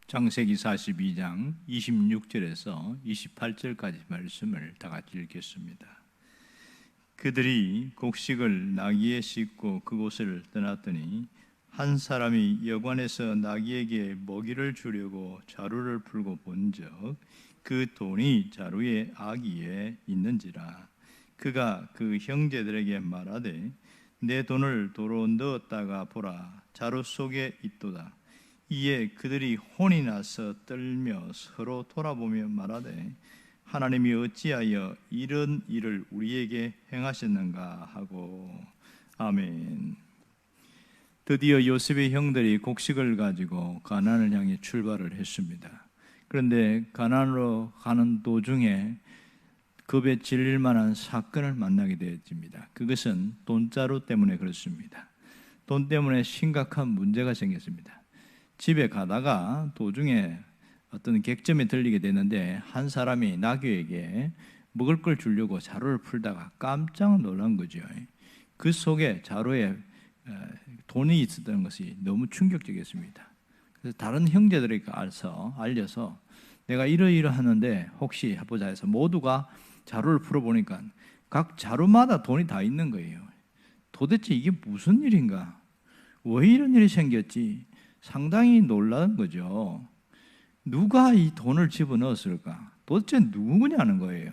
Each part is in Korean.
창세기 42장 26절에서 28절까지 말씀을 다 같이 읽겠습니다. 그들이 곡식을 나귀에 싣고 그곳을 떠났더니 한 사람이 여관에서 나귀에게 먹이를 주려고 자루를 풀고 본즉 그 돈이 자루의 아기에 있는지라. 그가 그 형제들에게 말하되 내 돈을 도로 넣었다가 보라, 자루 속에 있도다. 이에 그들이 혼이 나서 떨며 서로 돌아보며 말하되 하나님이 어찌하여 이런 일을 우리에게 행하셨는가 하고. 아멘. 드디어 요셉의 형들이 곡식을 가지고 가나안을 향해 출발을 했습니다. 그런데 가나안으로 가는 도중에 겁에 질릴 만한 사건을 만나게 되었습니다. 그것은 돈자루 때문에 그렇습니다. 돈 때문에 심각한 문제가 생겼습니다. 집에 가다가 도중에 어떤 객점에 들리게 되는데 한 사람이 나귀에게 먹을 걸 주려고 자루를 풀다가 깜짝 놀란 거죠. 그 속에 자루에 돈이 있었던 것이 너무 충격적이었습니다. 그래서 다른 형제들에게 알려서 내가 이러이러하는데 혹시 해보자 해서 모두가 자루를 풀어보니까 각 자루마다 돈이 다 있는 거예요. 도대체 이게 무슨 일인가? 왜 이런 일이 생겼지? 상당히 놀란 거죠. 누가 이 돈을 집어넣었을까? 도대체 누구냐는 거예요.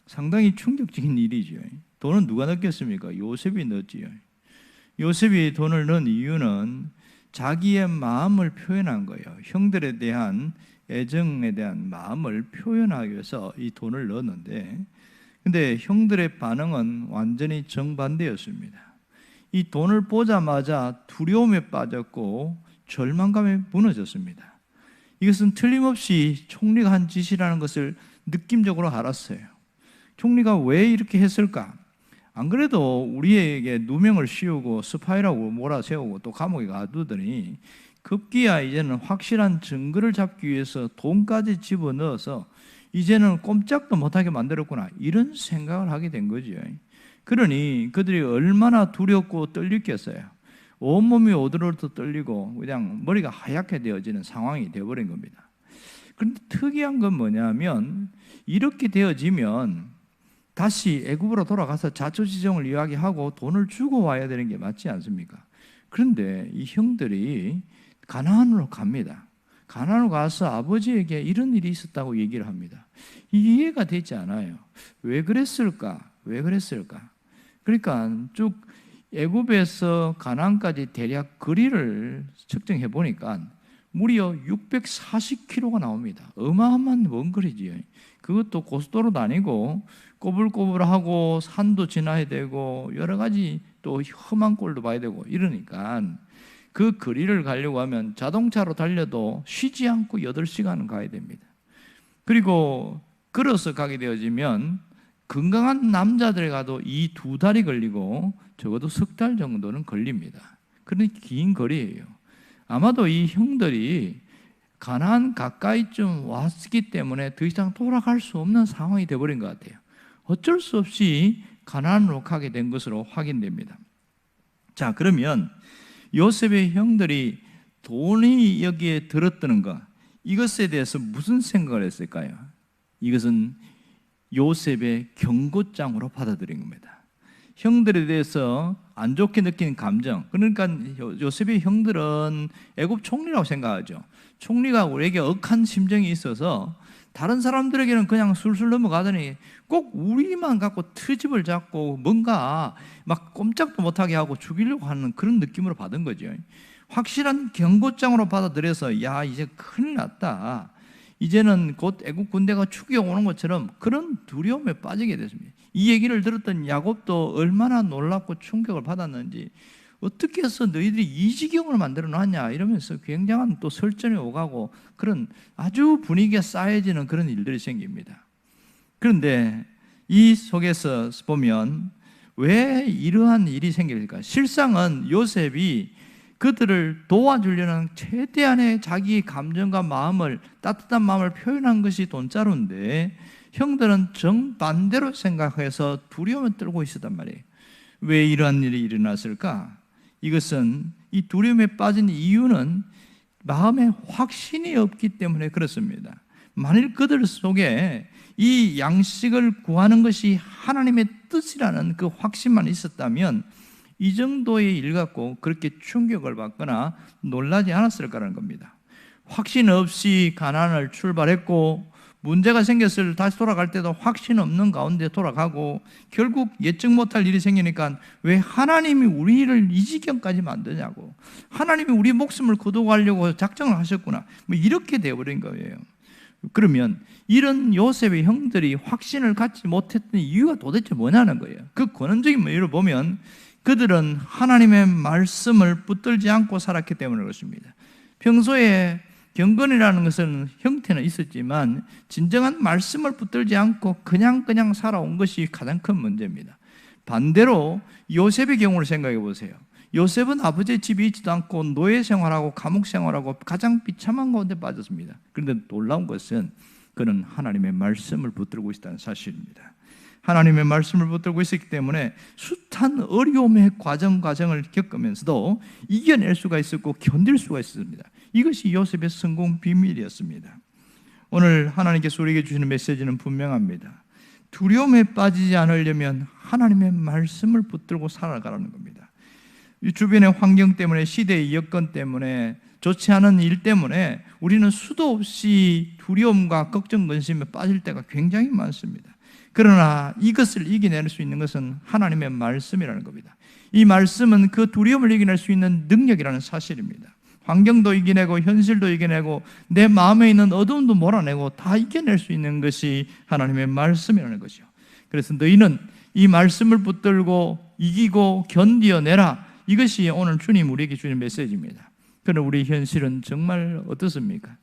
상당히 충격적인 일이죠. 돈은 누가 넣겠습니까? 요셉이 넣었지요. 요셉이 돈을 넣은 이유는 자기의 마음을 표현한 거예요. 형들에 대한 애정에 대한 마음을 표현하기 위해서 이 돈을 넣었는데, 근데 형들의 반응은 완전히 정반대였습니다. 이 돈을 보자마자 두려움에 빠졌고 절망감에 무너졌습니다. 이것은 틀림없이 총리가 한 짓이라는 것을 느낌적으로 알았어요. 총리가 왜 이렇게 했을까? 안 그래도 우리에게 누명을 씌우고 스파이라고 몰아세우고 또 감옥에 가두더니 급기야 이제는 확실한 증거를 잡기 위해서 돈까지 집어넣어서 이제는 꼼짝도 못하게 만들었구나, 이런 생각을 하게 된 거죠. 그러니 그들이 얼마나 두렵고 떨렸겠어요. 온몸이 오들오들 떨리고 그냥 머리가 하얗게 되어지는 상황이 되어버린 겁니다. 그런데 특이한 건 뭐냐면 이렇게 되어지면 다시 애굽으로 돌아가서 자초지종을 이야기하고 돈을 주고 와야 되는 게 맞지 않습니까? 그런데 이 형들이 가나안으로 갑니다. 가나안으로 가서 아버지에게 이런 일이 있었다고 얘기를 합니다. 이해가 되지 않아요. 왜 그랬을까? 왜 그랬을까? 그러니까 쭉 애굽에서 가나안까지 대략 거리를 측정해 보니까 무려 640km가 나옵니다. 어마어마한 먼 거리지요. 그것도 고속도로도 아니고 꼬불꼬불하고 산도 지나야 되고 여러 가지 또 험한 꼴도 봐야 되고 이러니까 그 거리를 가려고 하면 자동차로 달려도 쉬지 않고 8시간은 가야 됩니다. 그리고 걸어서 가게 되어지면 건강한 남자들에 가도 이 2달이 걸리고 적어도 3달 정도는 걸립니다. 그런 긴 거리예요. 아마도 이 형들이 가나안 가까이쯤 왔기 때문에 더 이상 돌아갈 수 없는 상황이 되어버린 것 같아요. 어쩔 수 없이 가나안으로 가게 된 것으로 확인됩니다. 자, 그러면 요셉의 형들이 돈이 여기에 들었다는 것, 이것에 대해서 무슨 생각을 했을까요? 이것은 요셉의 경고장으로 받아들인 겁니다. 형들에 대해서 안 좋게 느끼는 감정, 그러니까 요셉의 형들은 애굽 총리라고 생각하죠. 총리가 우리에게 억한 심정이 있어서 다른 사람들에게는 그냥 술술 넘어가더니 꼭 우리만 갖고 트집을 잡고 뭔가 막 꼼짝도 못하게 하고 죽이려고 하는 그런 느낌으로 받은 거죠. 확실한 경고장으로 받아들여서 야, 이제 큰일 났다, 이제는 곧 애국 군대가 추격 오는 것처럼 그런 두려움에 빠지게 됐습니다. 이 얘기를 들었던 야곱도 얼마나 놀랍고 충격을 받았는지, 어떻게 해서 너희들이 이 지경을 만들어 놨냐 이러면서 굉장한 또 설전이 오가고 그런 아주 분위기가 싸해지는 그런 일들이 생깁니다. 그런데 이 속에서 보면 왜 이러한 일이 생길까? 실상은 요셉이 그들을 도와주려는 최대한의 자기 감정과 마음을, 따뜻한 마음을 표현한 것이 돈자루인데 형들은 정반대로 생각해서 두려움을 떨고 있었단 말이에요. 왜 이러한 일이 일어났을까? 이것은 이 두려움에 빠진 이유는 마음에 확신이 없기 때문에 그렇습니다. 만일 그들 속에 이 양식을 구하는 것이 하나님의 뜻이라는 그 확신만 있었다면 이 정도의 일 갖고 그렇게 충격을 받거나 놀라지 않았을 거라는 겁니다. 확신 없이 가나안을 출발했고 문제가 생겼을 다시 돌아갈 때도 확신 없는 가운데 돌아가고 결국 예측 못할 일이 생기니까 왜 하나님이 우리를 이 지경까지 만드냐고, 하나님이 우리 목숨을 거둬가려고 작정을 하셨구나, 뭐 이렇게 되어버린 거예요. 그러면 이런 요셉의 형들이 확신을 갖지 못했던 이유가 도대체 뭐냐는 거예요. 그 근원적인 이유를 보면 그들은 하나님의 말씀을 붙들지 않고 살았기 때문에 그렇습니다. 평소에 경건이라는 것은 형태는 있었지만 진정한 말씀을 붙들지 않고 그냥 살아온 것이 가장 큰 문제입니다. 반대로 요셉의 경우를 생각해 보세요. 요셉은 아버지의 집에 있지도 않고 노예 생활하고 감옥 생활하고 가장 비참한 가운데 빠졌습니다. 그런데 놀라운 것은 그는 하나님의 말씀을 붙들고 있다는 사실입니다. 하나님의 말씀을 붙들고 있었기 때문에 숱한 어려움의 과정을 겪으면서도 이겨낼 수가 있었고 견딜 수가 있었습니다. 이것이 요셉의 성공 비밀이었습니다. 오늘 하나님께서 우리에게 주시는 메시지는 분명합니다. 두려움에 빠지지 않으려면 하나님의 말씀을 붙들고 살아가라는 겁니다. 주변의 환경 때문에, 시대의 여건 때문에, 좋지 않은 일 때문에 우리는 수도 없이 두려움과 걱정, 근심에 빠질 때가 굉장히 많습니다. 그러나 이것을 이겨낼 수 있는 것은 하나님의 말씀이라는 겁니다. 이 말씀은 그 두려움을 이겨낼 수 있는 능력이라는 사실입니다. 환경도 이겨내고 현실도 이겨내고 내 마음에 있는 어두움도 몰아내고 다 이겨낼 수 있는 것이 하나님의 말씀이라는 것이죠. 그래서 너희는 이 말씀을 붙들고 이기고 견디어내라. 이것이 오늘 주님 우리에게 주는 메시지입니다. 그러나 우리 현실은 정말 어떻습니까?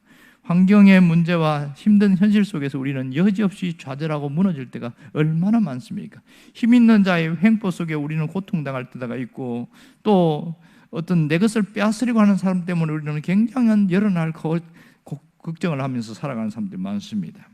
환경의 문제와 힘든 현실 속에서 우리는 여지없이 좌절하고 무너질 때가 얼마나 많습니까? 힘 있는 자의 횡포 속에 우리는 고통당할 때가 있고, 또 어떤 내 것을 빼앗으려고 하는 사람 때문에 우리는 굉장한 여러 날 걱정을 하면서 살아가는 사람들이 많습니다.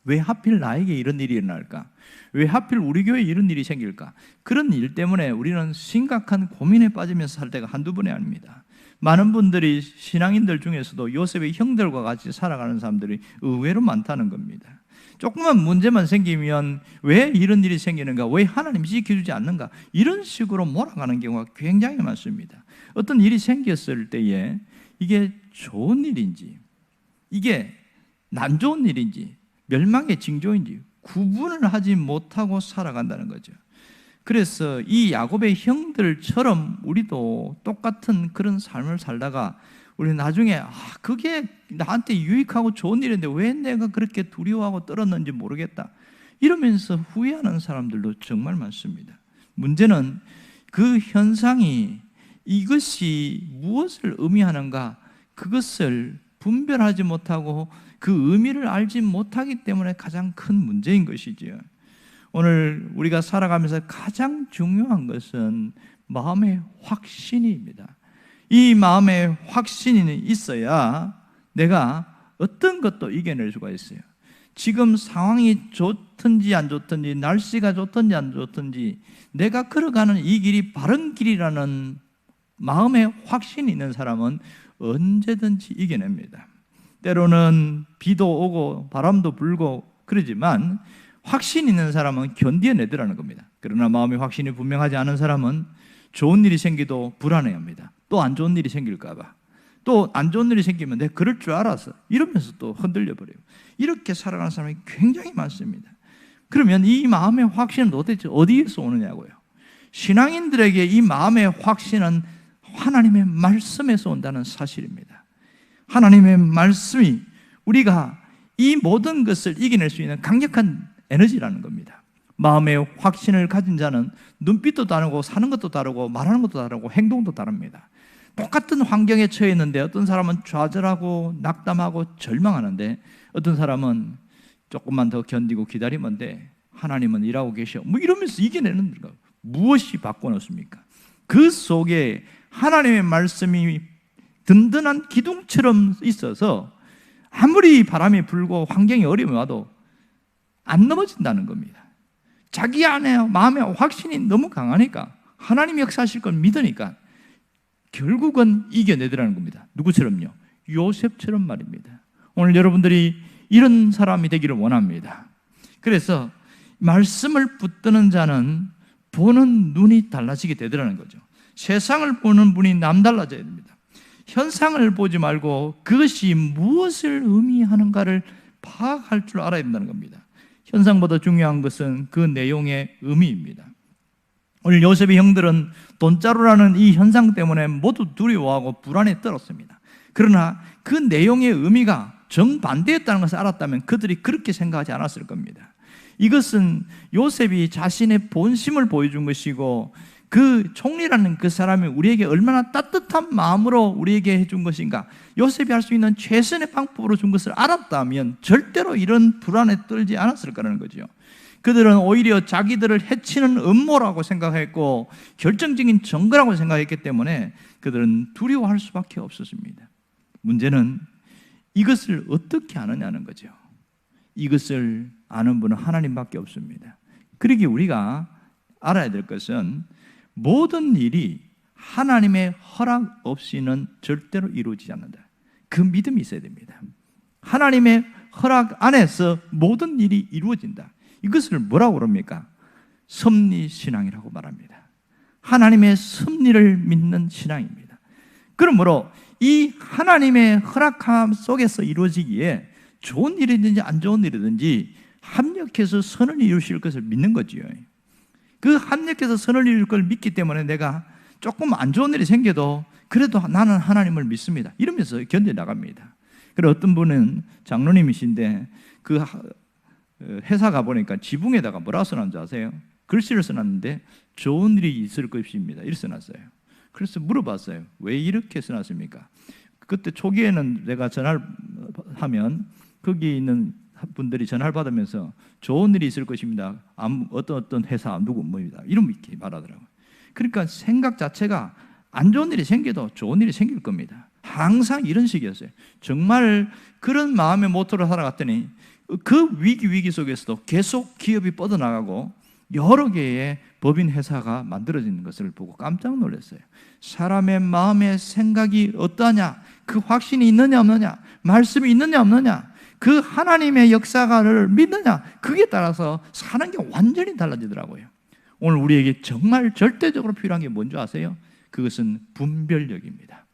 왜 하필 나에게 이런 일이 일어날까? 왜 하필 우리 교회에 이런 일이 생길까? 그런 일 때문에 우리는 심각한 고민에 빠지면서 살 때가 한두 번이 아닙니다. 많은 분들이 신앙인들 중에서도 요셉의 형들과 같이 살아가는 사람들이 의외로 많다는 겁니다. 조그만 문제만 생기면 왜 이런 일이 생기는가? 왜 하나님이 지켜주지 않는가? 이런 식으로 몰아가는 경우가 굉장히 많습니다. 어떤 일이 생겼을 때에 이게 좋은 일인지, 이게 안 좋은 일인지, 멸망의 징조인지 구분을 하지 못하고 살아간다는 거죠. 그래서 이 야곱의 형들처럼 우리도 똑같은 그런 삶을 살다가 우리 나중에 그게 나한테 유익하고 좋은 일인데 왜 내가 그렇게 두려워하고 떨었는지 모르겠다, 이러면서 후회하는 사람들도 정말 많습니다. 문제는 그 현상이 이것이 무엇을 의미하는가, 그것을 분별하지 못하고 그 의미를 알지 못하기 때문에 가장 큰 문제인 것이지요. 오늘 우리가 살아가면서 가장 중요한 것은 마음의 확신입니다. 이 마음의 확신이 있어야 내가 어떤 것도 이겨낼 수가 있어요. 지금 상황이 좋든지 안 좋든지, 날씨가 좋든지 안 좋든지, 내가 걸어가는 이 길이 바른 길이라는 마음의 확신이 있는 사람은 언제든지 이겨냅니다. 때로는 비도 오고 바람도 불고 그러지만 확신 있는 사람은 견뎌내더라는 겁니다. 그러나 마음의 확신이 분명하지 않은 사람은 좋은 일이 생기도 불안해합니다. 또 안 좋은 일이 생길까 봐, 또 안 좋은 일이 생기면 내가 그럴 줄 알아서 이러면서 또 흔들려 버려요. 이렇게 살아가는 사람이 굉장히 많습니다. 그러면 이 마음의 확신은 도대체 어디에서 오느냐고요? 신앙인들에게 이 마음의 확신은 하나님의 말씀에서 온다는 사실입니다. 하나님의 말씀이 우리가 이 모든 것을 이겨낼 수 있는 강력한 에너지라는 겁니다. 마음의 확신을 가진 자는 눈빛도 다르고 사는 것도 다르고 말하는 것도 다르고 행동도 다릅니다. 똑같은 환경에 처해 있는데 어떤 사람은 좌절하고 낙담하고 절망하는데 어떤 사람은 조금만 더 견디고 기다리면 돼, 하나님은 일하고 계셔, 뭐 이러면서 이겨내는 거. 무엇이 바꿔놓습니까? 그 속에 하나님의 말씀이 든든한 기둥처럼 있어서 아무리 바람이 불고 환경이 어려움이 와도 안 넘어진다는 겁니다. 자기 안에 마음의 확신이 너무 강하니까, 하나님이 역사하실 걸 믿으니까 결국은 이겨내더라는 겁니다. 누구처럼요? 요셉처럼 말입니다. 오늘 여러분들이 이런 사람이 되기를 원합니다. 그래서 말씀을 붙드는 자는 보는 눈이 달라지게 되더라는 거죠. 세상을 보는 분이 남달라져야 됩니다. 현상을 보지 말고 그것이 무엇을 의미하는가를 파악할 줄 알아야 된다는 겁니다. 현상보다 중요한 것은 그 내용의 의미입니다. 오늘 요셉의 형들은 돈자루라는 이 현상 때문에 모두 두려워하고 불안에 떨었습니다. 그러나 그 내용의 의미가 정반대였다는 것을 알았다면 그들이 그렇게 생각하지 않았을 겁니다. 이것은 요셉이 자신의 본심을 보여준 것이고 그 총리라는 그 사람이 우리에게 얼마나 따뜻한 마음으로 우리에게 해준 것인가, 요셉이 할 수 있는 최선의 방법으로 준 것을 알았다면 절대로 이런 불안에 떨지 않았을 거라는 거죠. 그들은 오히려 자기들을 해치는 음모라고 생각했고 결정적인 증거라고 생각했기 때문에 그들은 두려워할 수밖에 없었습니다. 문제는 이것을 어떻게 아느냐는 거죠. 이것을 아는 분은 하나님밖에 없습니다. 그러기에 우리가 알아야 될 것은 모든 일이 하나님의 허락 없이는 절대로 이루어지지 않는다. 그 믿음이 있어야 됩니다. 하나님의 허락 안에서 모든 일이 이루어진다. 이것을 뭐라고 그럽니까? 섭리신앙이라고 말합니다. 하나님의 섭리를 믿는 신앙입니다. 그러므로 이 하나님의 허락함 속에서 이루어지기에 좋은 일이든지 안 좋은 일이든지 합력해서 선을 이루실 것을 믿는 거지요. 그 합력해서 선을 이룰 걸 믿기 때문에 내가 조금 안 좋은 일이 생겨도 그래도 나는 하나님을 믿습니다 이러면서 견뎌나갑니다. 그리고 어떤 분은 장로님이신데 그 회사 가보니까 지붕에다가 뭐라고 써놨는지 아세요? 글씨를 써놨는데 좋은 일이 있을 것입니다 이렇게 써놨어요. 그래서 물어봤어요. 왜 이렇게 써놨습니까? 그때 초기에는 내가 전화를 하면 거기 있는 분들이 전화를 받으면서 좋은 일이 있을 것입니다. 어떤 회사 누구 뭐입니다. 이렇게 말하더라고요. 그러니까 생각 자체가 안 좋은 일이 생겨도 좋은 일이 생길 겁니다. 항상 이런 식이었어요. 정말 그런 마음의 모토로 살아갔더니 그 위기 속에서도 계속 기업이 뻗어나가고 여러 개의 법인 회사가 만들어지는 것을 보고 깜짝 놀랐어요. 사람의 마음의 생각이 어떠하냐, 그 확신이 있느냐 없느냐, 말씀이 있느냐 없느냐, 그 하나님의 역사를 믿느냐, 그게 따라서 사는 게 완전히 달라지더라고요. 오늘 우리에게 정말 절대적으로 필요한 게 뭔지 아세요? 그것은 분별력입니다.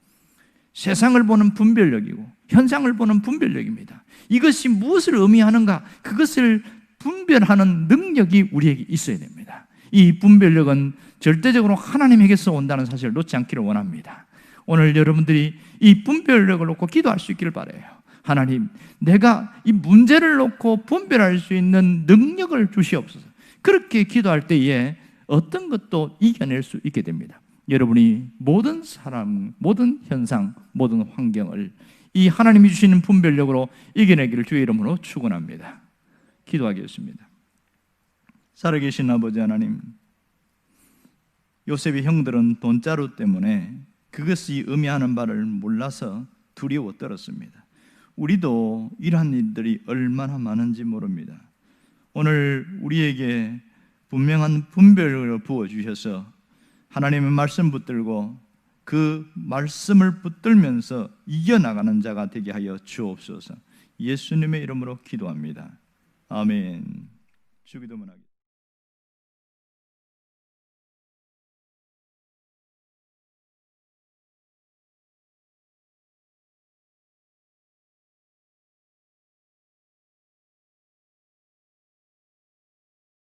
세상을 보는 분별력이고 현상을 보는 분별력입니다. 이것이 무엇을 의미하는가, 그것을 분별하는 능력이 우리에게 있어야 됩니다. 이 분별력은 절대적으로 하나님에게서 온다는 사실을 놓지 않기를 원합니다. 오늘 여러분들이 이 분별력을 놓고 기도할 수 있기를 바라요. 하나님, 내가 이 문제를 놓고 분별할 수 있는 능력을 주시옵소서. 그렇게 기도할 때에 어떤 것도 이겨낼 수 있게 됩니다. 여러분이 모든 사람, 모든 현상, 모든 환경을 이 하나님이 주시는 분별력으로 이겨내기를 주의 이름으로 축원합니다. 기도하겠습니다. 살아계신 아버지 하나님, 요셉의 형들은 돈자루 때문에 그것이 의미하는 바를 몰라서 두려워 떨었습니다. 우리도 이러한 일들이 얼마나 많은지 모릅니다. 오늘 우리에게 분명한 분별을 부어주셔서 하나님의 말씀 붙들고 그 말씀을 붙들면서 이겨나가는 자가 되게 하여 주옵소서. 예수님의 이름으로 기도합니다. 아멘. 주기도문하겠습니다.